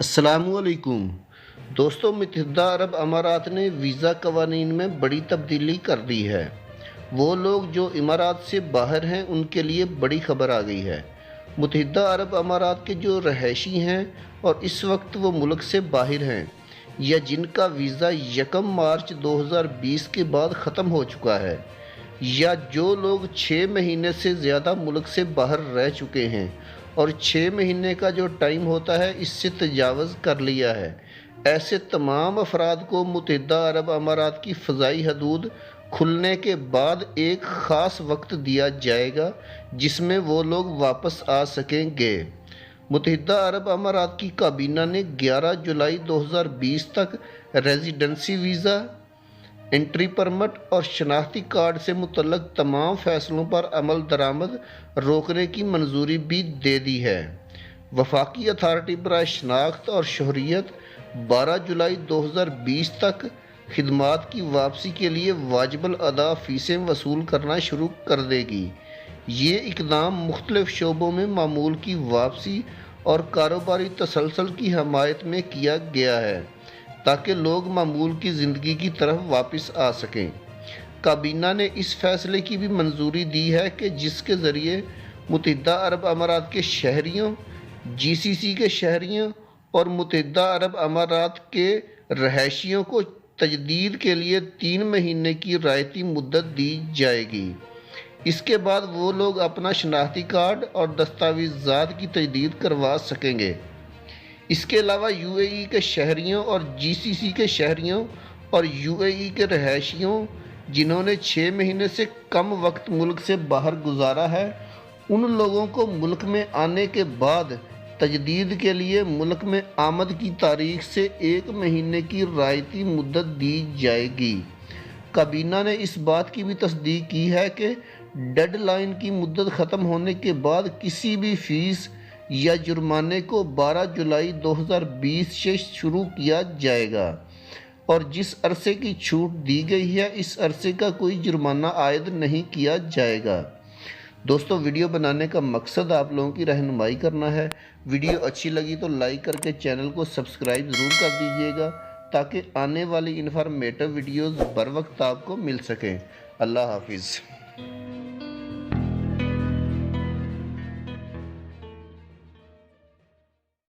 السلام علیکم دوستوں، متحدہ عرب امارات نے ویزا قوانین میں بڑی تبدیلی کر دی ہے۔ وہ لوگ جو امارات سے باہر ہیں ان کے لیے بڑی خبر آ گئی ہے۔ متحدہ عرب امارات کے جو رہائشی ہیں اور اس وقت وہ ملک سے باہر ہیں یا جن کا ویزا 1 مارچ 2020 کے بعد ختم ہو چکا ہے، یا جو لوگ 6 مہینے سے زیادہ ملک سے باہر رہ چکے ہیں اور 6 مہینے کا جو ٹائم ہوتا ہے اس سے تجاوز کر لیا ہے، ایسے تمام افراد کو متحدہ عرب امارات کی فضائی حدود کھلنے کے بعد ایک خاص وقت دیا جائے گا جس میں وہ لوگ واپس آ سکیں گے۔ متحدہ عرب امارات کی کابینہ نے 11 جولائی 2020 تک ریزیڈنسی ویزا، انٹری پرمٹ اور شناختی کارڈ سے متعلق تمام فیصلوں پر عمل درآمد روکنے کی منظوری بھی دے دی ہے۔ وفاقی اتھارٹی برائے شناخت اور شہریت 12 جولائی 2020 تک خدمات کی واپسی کے لیے واجب الادا فیسیں وصول کرنا شروع کر دے گی۔ یہ اقدام مختلف شعبوں میں معمول کی واپسی اور کاروباری تسلسل کی حمایت میں کیا گیا ہے تاکہ لوگ معمول کی زندگی کی طرف واپس آ سکیں۔ کابینہ نے اس فیصلے کی بھی منظوری دی ہے کہ جس کے ذریعے متحدہ عرب امارات کے شہریوں، جی سی سی کے شہریوں اور متحدہ عرب امارات کے رہائشیوں کو تجدید کے لیے 3 مہینے کی رعایتی مدت دی جائے گی۔ اس کے بعد وہ لوگ اپنا شناختی کارڈ اور دستاویزات کی تجدید کروا سکیں گے۔ اس کے علاوہ یو اے ای کے شہریوں اور جی سی سی کے شہریوں اور یو اے ای کے رہائشیوں جنہوں نے 6 مہینے سے کم وقت ملک سے باہر گزارا ہے، ان لوگوں کو ملک میں آنے کے بعد تجدید کے لیے ملک میں آمد کی تاریخ سے 1 مہینے کی رعایتی مدت دی جائے گی۔ کابینہ نے اس بات کی بھی تصدیق کی ہے کہ ڈیڈ لائن کی مدت ختم ہونے کے بعد کسی بھی فیس یا جرمانے کو 12 جولائی 2020 سے شروع کیا جائے گا، اور جس عرصے کی چھوٹ دی گئی ہے اس عرصے کا کوئی جرمانہ عائد نہیں کیا جائے گا۔ دوستو، ویڈیو بنانے کا مقصد آپ لوگوں کی رہنمائی کرنا ہے۔ ویڈیو اچھی لگی تو لائک کر کے چینل کو سبسکرائب ضرور کر دیجیے گا تاکہ آنے والی انفارمیٹو ویڈیوز بر وقت آپ کو مل سکیں۔ اللہ حافظ۔